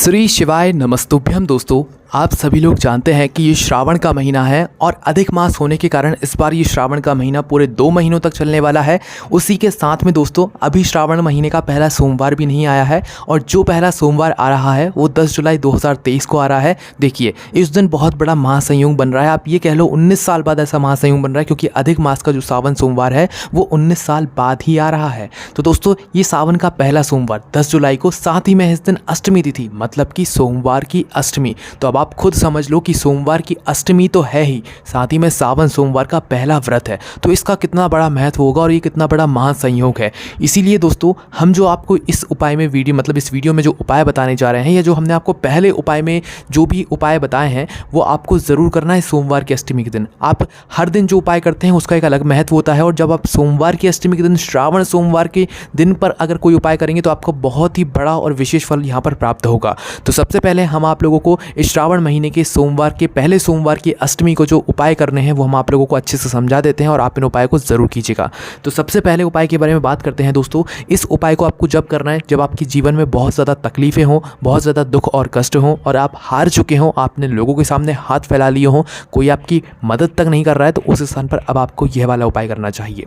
श्री शिवाय नमस्तुभ्यम। दोस्तों, आप सभी लोग जानते हैं कि ये श्रावण का महीना है और अधिक मास होने के कारण इस बार ये श्रावण का महीना पूरे 2 महीनों तक चलने वाला है। उसी के साथ में दोस्तों अभी श्रावण महीने का पहला सोमवार भी नहीं आया है और जो पहला सोमवार आ रहा है वो 10 जुलाई 2023 को आ रहा है। देखिए, इस दिन बहुत बड़ा महासंयोग बन रहा है। आप ये कह लो 19 साल बाद ऐसा महासंयोग बन रहा है, क्योंकि अधिक मास का जो सावन सोमवार है वो 19 साल बाद ही आ रहा है। तो दोस्तों, ये सावन का पहला सोमवार 10 जुलाई को, साथ ही में इस दिन अष्टमी तिथि, मतलब कि सोमवार की अष्टमी। तो अब आप खुद समझ लो कि सोमवार की अष्टमी तो है ही, साथ ही में सावन सोमवार का पहला व्रत है। तो इसका कितना बड़ा महत्व होगा और ये कितना बड़ा महासंयोग है। इसीलिए दोस्तों, हम जो आपको इस उपाय में इस वीडियो में जो उपाय बताने जा रहे हैं, या जो हमने आपको पहले उपाय में जो भी उपाय बताए हैं, वो आपको ज़रूर करना है सोमवार की अष्टमी के दिन। आप हर दिन जो उपाय करते हैं उसका एक अलग महत्व होता है, और जब आप सोमवार की अष्टमी के दिन, श्रावण सोमवार के दिन पर अगर कोई उपाय करेंगे तो आपको बहुत ही बड़ा और विशेष फल यहाँ पर प्राप्त होगा। तो सबसे पहले हम आप लोगों को इस श्रावण महीने के सोमवार के पहले सोमवार की अष्टमी को जो उपाय करने हैं वो हम आप लोगों को अच्छे से समझा देते हैं, और आप इन उपाय को ज़रूर कीजिएगा। तो सबसे पहले उपाय के बारे में बात करते हैं दोस्तों। इस उपाय को आपको जब करना है जब आपके जीवन में बहुत ज़्यादा तकलीफ़ें हों, बहुत ज़्यादा दुख और कष्ट हों, और आप हार चुके हों, आपने लोगों के सामने हाथ फैला लिए हों, कोई आपकी मदद तक नहीं कर रहा है, तो उस स्थान पर अब आपको यह वाला उपाय करना चाहिए।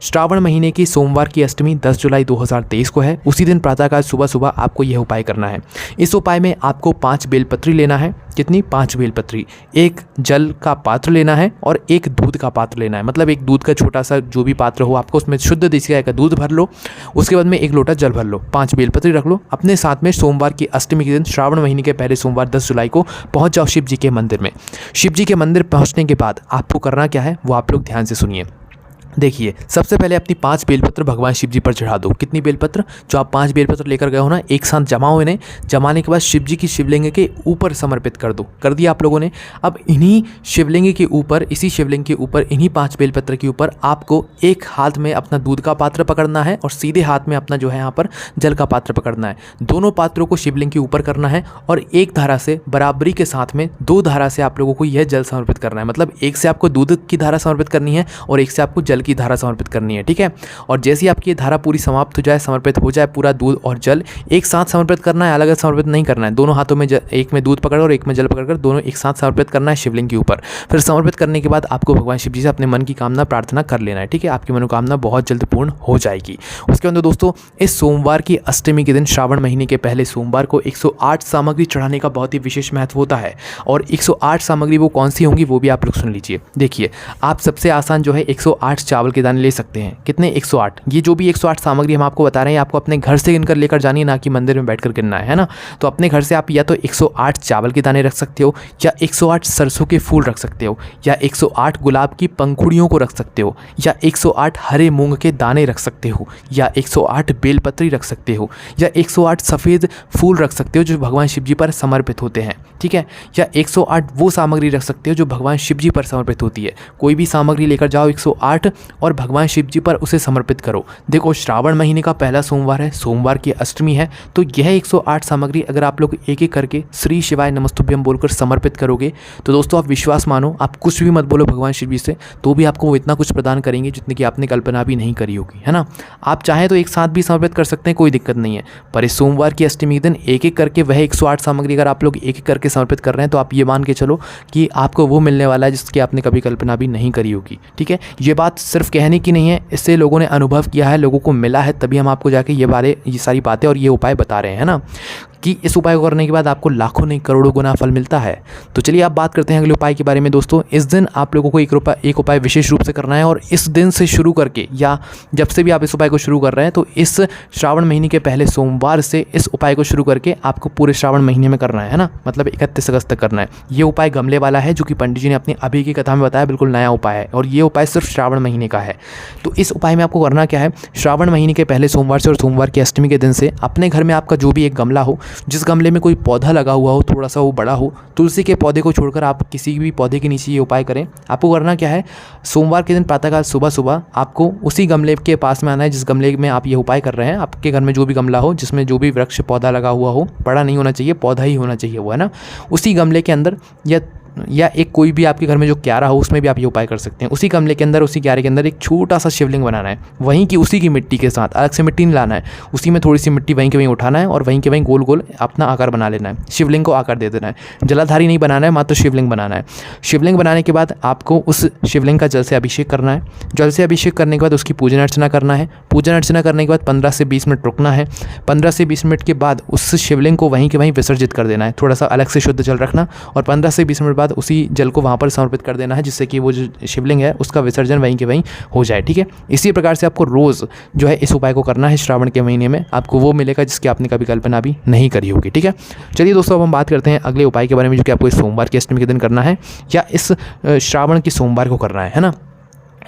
श्रावण महीने की सोमवार की अष्टमी 10 जुलाई 2023 को है। उसी दिन प्रातःकाल सुबह सुबह आपको यह उपाय करना है। इस उपाय में आपको 5 बेलपत्री लेना है। कितनी? 5 बेलपत्री। एक जल का पात्र लेना है और एक दूध का पात्र लेना है। मतलब एक दूध का छोटा सा जो भी पात्र हो आपको, उसमें शुद्ध देसी गाय का दूध भर लो। उसके बाद में 1 लोटा जल भर लो। 5 बेलपत्री रख लो अपने साथ में। सोमवार की अष्टमी के दिन, श्रावण महीने के पहले सोमवार 10 जुलाई को पहुंच जाओ शिव जी के मंदिर में। शिव जी के मंदिर पहुंचने के बाद आपको करना क्या है वो आप लोग ध्यान से सुनिए। देखिए, सबसे पहले अपनी 5 बेलपत्र भगवान शिव जी पर चढ़ा दो। कितनी बेलपत्र? जो आप 5 बेलपत्र लेकर गए हो ना, एक साथ जमाओ इन्हें। जमाने के बाद शिव जी की शिवलिंग के ऊपर समर्पित कर दो। कर दिया आप लोगों ने। अब इन्हीं शिवलिंग के ऊपर, इसी शिवलिंग के ऊपर, इन्हीं 5 बेलपत्र के ऊपर आपको एक हाथ में अपना दूध का पात्र पकड़ना है और सीधे हाथ में अपना जो है यहाँ पर जल का पात्र पकड़ना है। दोनों पात्रों को शिवलिंग के ऊपर करना है और एक धारा से, बराबरी के साथ में 2 धारा से आप लोगों को यह जल समर्पित करना है। मतलब एक से आपको दूध की धारा समर्पित करनी है और एक से आपको जल की धारा समर्पित करनी है। ठीक है। और जैसे ही आपकी धारा पूरी समाप्त हो जाए, समर्पित हो जाए, पूरा दूध और जल एक साथ समर्पित करना है, अलग अलग समर्पित नहीं करना है। दोनों हाथों में एक में दूध पकड़ और एक में जल पकड़कर दोनों एक साथ समर्पित करना है शिवलिंग के ऊपर। फिर समर्पित करने के बाद आपको भगवान शिव जी से अपने मन की कामना प्रार्थना कर लेना है। ठीक है। आपकी मनोकामना बहुत जल्द पूर्ण हो जाएगी। उसके बाद दोस्तों, इस सोमवार की अष्टमी के दिन, श्रावण महीने के पहले सोमवार को 108 सामग्री चढ़ाने का बहुत ही विशेष महत्व होता है। और 108 सामग्री वो कौन सी होंगी वो भी आप लोग सुन लीजिए। देखिए, आप सबसे आसान जो है 108 चावल के दाने ले सकते हैं। कितने? 108। ये जो भी 108 सामग्री हम आपको बता रहे हैं, आपको अपने घर से गिनकर लेकर जानी है, ना कि मंदिर में बैठकर गिनना है ना। तो अपने घर से आप या तो 108 चावल के दाने रख सकते हो, या 108 सरसों के फूल रख सकते हो, या 108 गुलाब की पंखुड़ियों को रख सकते हो, या 108 हरे मूंग के दाने रख सकते हो, या 108 बेलपत्री रख सकते हो, या 108 सफ़ेद फूल रख सकते हो जो भगवान शिव जी पर समर्पित होते हैं। ठीक है। या 108 वो सामग्री रख सकते हो जो भगवान शिव जी पर समर्पित होती है। कोई भी सामग्री लेकर जाओ 108 और भगवान शिव जी पर उसे समर्पित करो। देखो, श्रावण महीने का पहला सोमवार है, सोमवार की अष्टमी है, तो यह 108 सामग्री अगर आप लोग एक एक करके श्री शिवाय नमस्तुभ्यम बोलकर समर्पित करोगे तो दोस्तों आप विश्वास मानो, आप कुछ भी मत बोलो भगवान शिव जी से, तो भी आपको वो इतना कुछ प्रदान करेंगे जितने की आपने कल्पना भी नहीं करी होगी, है ना। आप चाहें तो एक साथ भी समर्पित कर सकते हैं, कोई दिक्कत नहीं है। पर इस सोमवार की अष्टमी के दिन एक एक करके वह 108 सामग्री अगर आप लोग एक एक करके समर्पित कर रहे हैं, तो आप ये मान के चलो कि आपको वो मिलने वाला है जिसकी आपने कभी कल्पना भी नहीं करी होगी। ठीक है। ये बात सिर्फ कहने की नहीं है, इससे लोगों ने अनुभव किया है, लोगों को मिला है, तभी हम आपको जाके ये सारी बातें और ये उपाय बता रहे हैं ना, कि इस उपाय को करने के बाद आपको लाखों नहीं करोड़ों गुना फल मिलता है। तो चलिए आप बात करते हैं अगले उपाय के बारे में। दोस्तों, इस दिन आप लोगों को एक उपाय विशेष रूप से करना है, और इस दिन से शुरू करके, या जब से भी आप इस उपाय को शुरू कर रहे हैं, तो इस श्रावण महीने के पहले सोमवार से इस उपाय को शुरू करके आपको पूरे श्रावण महीने में करना है ना। मतलब 31 अगस्त तक करना है। ये उपाय गमले वाला है, जो कि पंडित जी ने अपनी अभी की कथा में बताया, बिल्कुल नया उपाय है, और ये उपाय सिर्फ श्रावण महीने का है। तो इस उपाय में आपको करना क्या है? श्रावण महीने के पहले सोमवार से और सोमवार की अष्टमी के दिन से अपने घर में आपका जो भी एक गमला हो, जिस गमले में कोई पौधा लगा हुआ हो, थोड़ा सा वो बड़ा हो, तुलसी के पौधे को छोड़कर आप किसी भी पौधे के नीचे ये उपाय करें। आपको करना क्या है? सोमवार के दिन प्रातःकाल सुबह सुबह आपको उसी गमले के पास में आना है जिस गमले में आप ये उपाय कर रहे हैं। आपके घर में जो भी गमला हो, जिसमें जो भी वृक्ष पौधा लगा हुआ हो, बड़ा नहीं होना चाहिए, पौधा ही होना चाहिए वो, है ना। उसी गमले के अंदर या या एक कोई भी आपके घर में जो क्यारा हो उसमें भी आप ये उपाय कर सकते हैं। उसी गमले के अंदर, उसी क्यारे के अंदर एक छोटा सा शिवलिंग बनाना है, वहीं की उसी की मिट्टी के साथ, अलग से मिट्टी नहीं लाना है, उसी में थोड़ी सी मिट्टी वहीं के वहीं उठाना है और वहीं के वहीं गोल गोल अपना आकार बना लेना है, शिवलिंग को आकार दे देना है। जलाधारी नहीं बनाना है, मात्र शिवलिंग बनाना है। शिवलिंग बनाने के बाद आपको उस शिवलिंग का जल से अभिषेक करना है। जल से अभिषेक करने के बाद उसकी पूजन अर्चना करना है। पूजन अर्चना करने के बाद 15 से 20 मिनट रुकना है। 15 से 20 मिनट के बाद उस शिवलिंग को वहीं के वहीं विसर्जित कर देना है, थोड़ा सा अलग से शुद्ध जल रखना, और 15 से 20 मिनट बाद उसी जल को वहाँ पर समर्पित कर देना है, जिससे कि वो जो शिवलिंग है उसका विसर्जन वहीं के वहीं हो जाए। ठीक है, इसी प्रकार से आपको रोज़ जो है इस उपाय को करना है श्रावण के महीने में, आपको वो मिलेगा जिसकी आपने कभी कल्पना भी नहीं करी होगी। ठीक है, चलिए दोस्तों अब हम बात करते हैं अगले उपाय के बारे में, जो कि आपको इस सोमवार की अष्टमी के दिन करना है या इस श्रावण के सोमवार को करना है ना।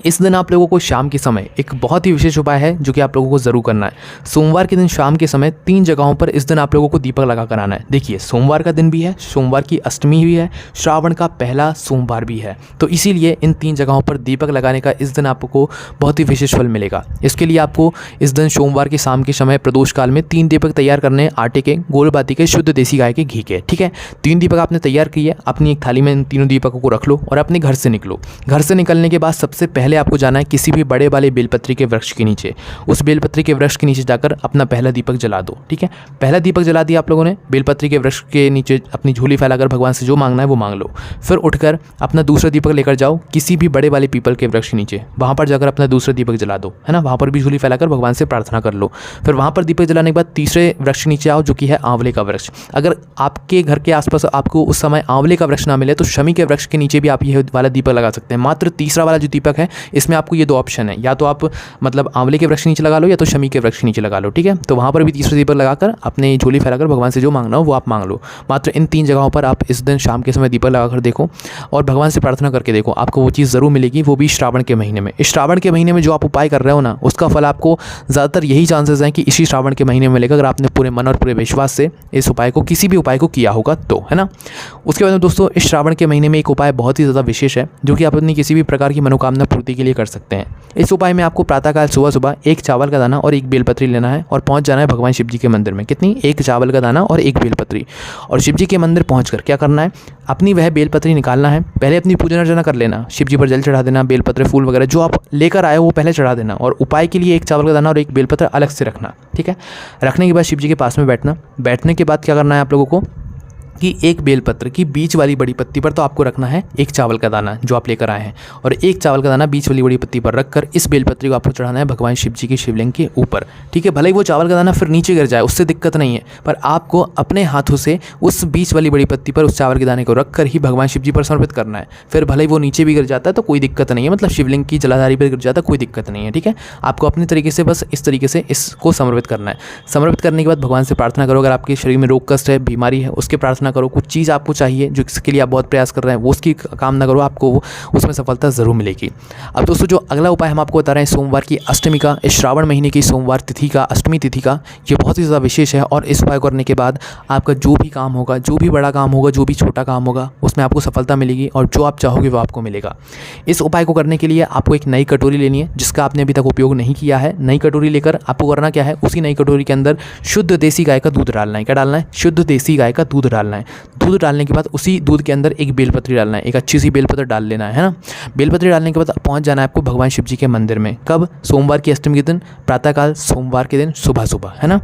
इस दिन आप लोगों को शाम के समय एक बहुत ही विशेष उपाय है जो कि आप लोगों को ज़रूर करना है। सोमवार के दिन शाम के समय 3 जगहों पर इस दिन आप लोगों को दीपक लगा कर आना है। देखिए, सोमवार का दिन भी है, सोमवार की अष्टमी भी है, श्रावण का पहला सोमवार भी है, तो इसीलिए इन 3 जगहों पर दीपक लगाने का इस दिन आपको बहुत ही विशेष फल मिलेगा। इसके लिए आपको इस दिन सोमवार के शाम के समय प्रदोष काल में 3 दीपक तैयार करने हैं, आटे के, गोल बाती के, शुद्ध देसी गाय के घी के। ठीक है, 3 दीपक आपने तैयार किए, अपनी एक थाली में इन तीनों दीपकों को रख लो और अपने घर से निकलो। घर से निकलने के बाद सबसे पहले आपको जाना है किसी भी बड़े वाले बेलपत्री के वृक्ष के नीचे। उस बेलपत्री के वृक्ष के नीचे जाकर अपना पहला दीपक जला दो। ठीक है, पहला दीपक जला दिया आप लोगों ने, बेलपत्री के वृक्ष के नीचे अपनी झोली फैलाकर भगवान से जो मांगना है वो मांग लो। फिर उठकर अपना दूसरा दीपक लेकर जाओ किसी भी बड़े वाले पीपल के वृक्ष के नीचे, वहाँ पर जाकर अपना दूसरा दीपक जला दो, है ना। वहाँ पर भी झोली फैलाकर भगवान से प्रार्थना कर लो। फिर वहाँ पर दीपक जलाने के बाद तीसरे वृक्ष के नीचे आओ, जो कि है आंवले का वृक्ष। अगर आपके घर के आसपास आपको उस समय आंवले का वृक्ष ना मिले तो शमी के वृक्ष के नीचे भी आप ये वाला दीपक लगा सकते हैं। मात्र तीसरा वाला जो दीपक है इसमें आपको ये 2 ऑप्शन है, या तो आप मतलब आंवले के वृक्ष नीचे लगा लो या तो शमी के वृक्ष नीचे लगा लो। ठीक है, तो वहाँ पर भी तीसरा दीपक लगाकर अपने झोली फैलाकर भगवान से जो मांगना हो वो आप मांग लो। मात्र इन 3 जगहों पर आप इस दिन शाम के समय दीपक लगाकर देखो और भगवान से प्रार्थना करके देखो, आपको वो चीज़ ज़रूर मिलेगी, वो भी श्रावण के महीने में। इस श्रावण के महीने में जो आप उपाय कर रहे हो ना, उसका फल आपको ज़्यादातर यही चांसेस हैं कि इसी श्रावण के महीने में मिलेगा, अगर आपने पूरे मन और पूरे विश्वास से इस उपाय को, किसी भी उपाय को किया होगा तो, है ना। उसके बाद दोस्तों, इस श्रावण के महीने में एक उपाय बहुत ही ज़्यादा विशेष है जो कि आप अपनी किसी भी प्रकार की मनोकामना पूर्ति के लिए कर सकते हैं। इस उपाय में आपको प्रातःकाल सुबह सुबह 1 चावल का दाना और 1 बेलपत्री लेना है और पहुंच जाना है भगवान शिव जी के मंदिर में। कितनी? 1 चावल का दाना और 1 बेलपत्री। और शिव जी के मंदिर पहुंचकर क्या करना है, अपनी वह बेलपत्री निकालना है, पहले अपनी पूजन अर्चना कर लेना, शिव जी पर जल चढ़ा देना, बेलपत्र, फूल वगैरह जो आप लेकर आए हो वो पहले चढ़ा देना, और उपाय के लिए 1 चावल का दाना और 1 बेलपत्र अलग से रखना। ठीक है, रखने के बाद शिव जी के पास में बैठना। बैठने के बाद क्या करना है आप लोगों को कि 1 बेलपत्र की बीच वाली बड़ी पत्ती पर तो आपको रखना है 1 चावल का दाना जो आप लेकर आए हैं, और 1 चावल का दाना बीच वाली बड़ी पत्ती पर रखकर इस बेलपत्री को आपको चढ़ाना है भगवान शिव जी के शिवलिंग के ऊपर। ठीक है, भले ही वो चावल का दाना फिर नीचे गिर जाए, उससे दिक्कत नहीं है, पर आपको अपने हाथों से उस बीच वाली बड़ी पत्ती पर उस चावल के दाने को रखकर ही भगवान शिव जी पर समर्पित करना है। फिर भले ही वो नीचे भी गिर जाता है तो कोई दिक्कत नहीं है, मतलब शिवलिंग की जलाधारी पर गिर जाता है, कोई दिक्कत नहीं है। ठीक है, आपको अपने तरीके से बस इस तरीके से इसको समर्पित करना है। समर्पित करने के बाद भगवान से प्रार्थना करो, अगर आपके शरीर में रोग कष्ट है, बीमारी है, उसके प्रार्थना करो। कुछ चीज़ आपको चाहिए जो इसके लिए आप बहुत प्रयास कर रहे हैं, वो उसकी कामना करो, आपको उसमें सफलता ज़रूर मिलेगी। अब दोस्तों, जो अगला उपाय हम आपको बता रहे हैं सोमवार की अष्टमी का, इस श्रावण महीने की सोमवार तिथि का, अष्टमी तिथि का, ये बहुत ही ज़्यादा विशेष है। और इस उपाय करने के बाद आपका जो भी काम होगा, जो भी बड़ा काम होगा, जो भी छोटा काम होगा, उसमें आपको सफलता मिलेगी और जो आप चाहोगे वो आपको मिलेगा। इस उपाय को करने के लिए आपको एक नई कटोरी लेनी है जिसका आपने अभी तक उपयोग नहीं किया है। नई कटोरी लेकर आपको करना क्या है, उसी नई कटोरी के अंदर शुद्ध देसी गाय का दूध डालना है। क्या डालना है? शुद्ध देसी गाय का दूध डालना है। दूध डालने के बाद उसी दूध के अंदर 1 बेलपत्री डालना है, एक अच्छी सी बेलपत्र डाल लेना है ना। बेलपत्री डालने के बाद पहुंच जाना है आपको भगवान शिव जी के मंदिर में। कब? सोमवार की अष्टमी के दिन, प्रातःकाल सोमवार के दिन सुबह सुबह, है ना।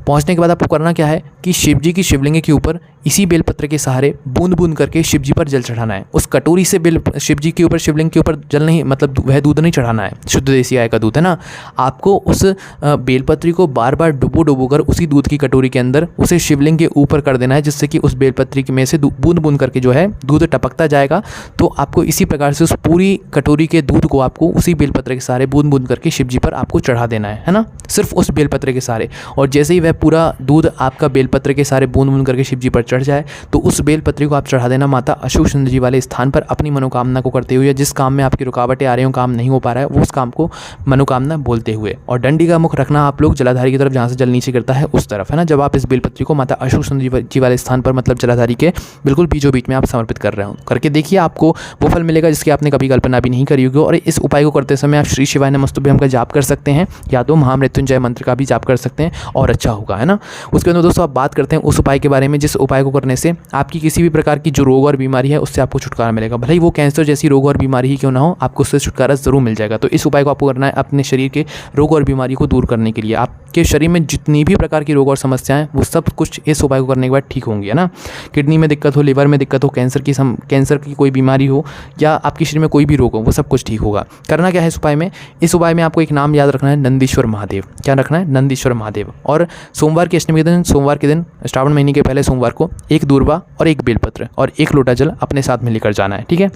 पहुंचने के बाद आपको करना क्या है कि शिव जी की शिवलिंग के ऊपर इसी बेलपत्र के सहारे बूंद बूंद करके शिव जी पर जल चढ़ाना है। उस कटोरी से शिव जी के ऊपर, शिवलिंग के ऊपर जल नहीं, मतलब वह दूध नहीं चढ़ाना है, शुद्ध देसी गाय का दूध, है ना। आपको उस बेलपत्री को बार बार डुबो कर उसी दूध की कटोरी के अंदर उसे शिवलिंग के ऊपर कर देना है, जिससे कि उस बेलपत्री में से बूंद बूंद करके जो है दूध टपकता जाएगा। तो आपको इसी प्रकार से उस पूरी कटोरी के दूध को आपको उसी बेलपत्र के सहारे बूंद बूंद करके शिव जी पर आपको चढ़ा देना है ना, सिर्फ उस बेलपत्र के सहारे। और जैसे ही वह पूरा दूध आपका बेलपत्र के सहारे बूंद बूंद करके शिव जी पर चढ़ जाए तो उस बेलपत्री को आप चढ़ा देना माता अशोक सुंदर जी वाले स्थान पर, अपनी मनोकामना को करते हुए। जिस काम में आपकी रुकावटें आ रही हो, काम नहीं हो पा रहा है, वो उस काम को मनोकामना बोलते हुए। और डंडी का मुख रखना आप लोग जलाधारी की तरफ, जहाँ से जल नीचे गिरता है उस तरफ, है ना। जब आप इस बेलपत्री को माता अशोक सुंदर जी वाले स्थान पर, मतलब जलाधारी के बिल्कुल बीचों बीच में आप समर्पित कर रहे हो, करके देखिए आपको वो फल मिलेगा जिसकी आपने कभी कल्पना भी नहीं करी होगी। और इस उपाय को करते समय आप श्री शिवाय नमस्तुभ्यं का जाप कर सकते हैं, या तो महामृत्युंजय मंत्र का भी जाप कर सकते हैं और अच्छा होगा, है ना। उसके बाद दोस्तों आप बात करते हैं उस उपाय के बारे में जिस उपाय उपाय को करने से आपकी किसी भी प्रकार की जो रोग और बीमारी है उससे आपको छुटकारा मिलेगा। भले ही वो कैंसर जैसी रोग और बीमारी ही क्यों ना हो, आपको उससे छुटकारा ज़रूर मिल जाएगा। तो इस उपाय को आपको करना है अपने शरीर के रोग और बीमारी को दूर करने के लिए। आपके शरीर में जितनी भी प्रकार की रोग और समस्याएं वो सब कुछ इस उपाय को करने के बाद ठीक होंगी, है ना। किडनी में दिक्कत हो, लिवर में दिक्कत हो, कैंसर की कोई बीमारी हो या आपके शरीर में कोई भी रोग हो, वो सब कुछ ठीक होगा। करना क्या है इस उपाय में? इस उपाय में आपको एक नाम याद रखना है, नंदीश्वर महादेव। क्या रखना है? नंदीश्वर महादेव। और सोमवार की अष्टमी के दिन श्रावण महीने के पहले सोमवार को एक दूर्वा और एक बेलपत्र और एक लोटा जल अपने साथ में लेकर जाना है, ठीक है।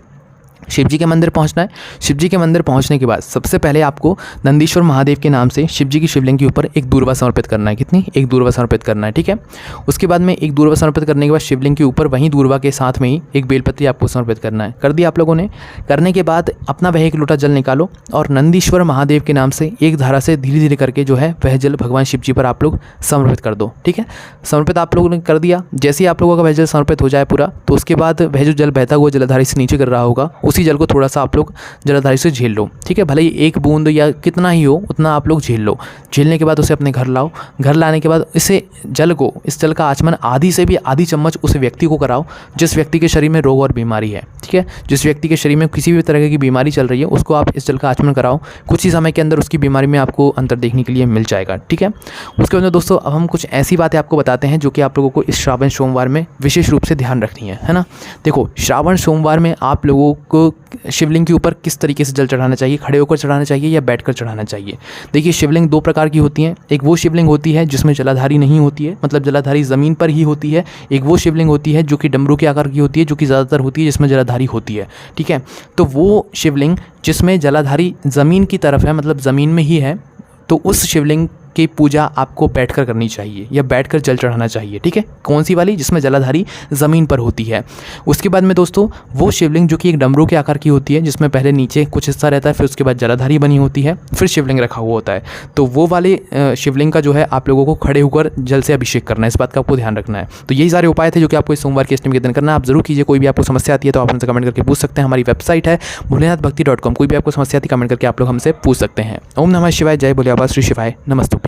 शिव जी के मंदिर पहुंचना है। शिव जी के मंदिर पहुंचने के बाद सबसे पहले आपको नंदीश्वर महादेव के नाम से शिव जी की शिवलिंग के ऊपर एक दूर्वा समर्पित करना है। कितनी? एक दूर्वा समर्पित करना है, ठीक है। उसके बाद में एक दूर्वा समर्पित करने के बाद शिवलिंग के ऊपर वहीं दूर्वा के साथ में ही एक बेलपत्री आपको समर्पित करना है। कर दिया आप लोगों ने? करने के बाद अपना वह एक लोटा जल निकालो और नंदीश्वर महादेव के नाम से एक धारा से धीरे धीरे करके जो है वह जल भगवान शिव जी पर आप लोग समर्पित कर दो, ठीक है। समर्पित आप लोगों ने कर दिया। जैसे ही आप लोगों का वह जल समर्पित हो जाए पूरा, तो उसके बाद वह जो जल बहता हुआ जलधारी से नीचे गिर रहा होगा, उसी जल को थोड़ा सा आप लोग जलधारी से झेल लो, ठीक है। भले ही एक बूंद या कितना ही हो उतना आप लोग झेल लो। झेलने के बाद उसे अपने घर लाओ। घर लाने के बाद इस जल का आचमन आधी से भी आधी चम्मच उस व्यक्ति को कराओ जिस व्यक्ति के शरीर में रोग और बीमारी है, ठीक है। जिस व्यक्ति के शरीर में किसी भी तरह की बीमारी चल रही है उसको आप इस जल का आचमन कराओ। कुछ ही समय के अंदर उसकी बीमारी में आपको अंतर देखने के लिए मिल जाएगा, ठीक है। उसके बाद दोस्तों अब हम कुछ ऐसी बातें आपको बताते हैं जो कि आप लोगों को इस श्रावण सोमवार में विशेष रूप से ध्यान रखनी है ना। देखो, श्रावण सोमवार में आप लोगों को शिवलिंग के ऊपर किस तरीके से जल चढ़ाना चाहिए, खड़े होकर चढ़ाना चाहिए या बैठकर चढ़ाना चाहिए। देखिए, शिवलिंग दो प्रकार की होती हैं। एक वो शिवलिंग होती है जिसमें जलाधारी नहीं होती है, मतलब जलाधारी ज़मीन पर ही होती है। एक वो शिवलिंग होती है जो कि डमरू के आकार की होती है, जो कि ज़्यादातर होती है जिसमें जलाधारी होती है, ठीक है। तो वो शिवलिंग जिसमें जलाधारी ज़मीन की तरफ है, मतलब ज़मीन में ही है, तो उस शिवलिंग की पूजा आपको बैठकर करनी चाहिए या बैठकर जल चढ़ाना चाहिए, ठीक है। कौन सी वाली? जिसमें जलाधारी ज़मीन पर होती है। उसके बाद में दोस्तों वो शिवलिंग जो कि एक डमरू के आकार की होती है, जिसमें पहले नीचे कुछ हिस्सा रहता है, फिर उसके बाद जलाधारी बनी होती है, फिर शिवलिंग रखा हुआ होता है। तो वो वाले शिवलिंग का जो है आप लोगों को खड़े होकर जल से अभिषेक करना है। इस बात का आपको ध्यान रखना है। तो यही सारे उपाय थे जो कि आपको इस सोमवार की अष्टमी के दिन करना है। आप जरूर कीजिए। कोई भी आपको समस्या आती है तो आप हमसे कमेंट करके पूछ सकते हैं। हमारी वेबसाइट है भोलेनाथभक्ति.com। कोई भी आपको समस्या आती है कमेंट करके आप लोग हमसे पूछ सकते हैं। ओम नमः शिवाय। जय भोले बाबा। श्री शिवाय नमस्तुभ्यम।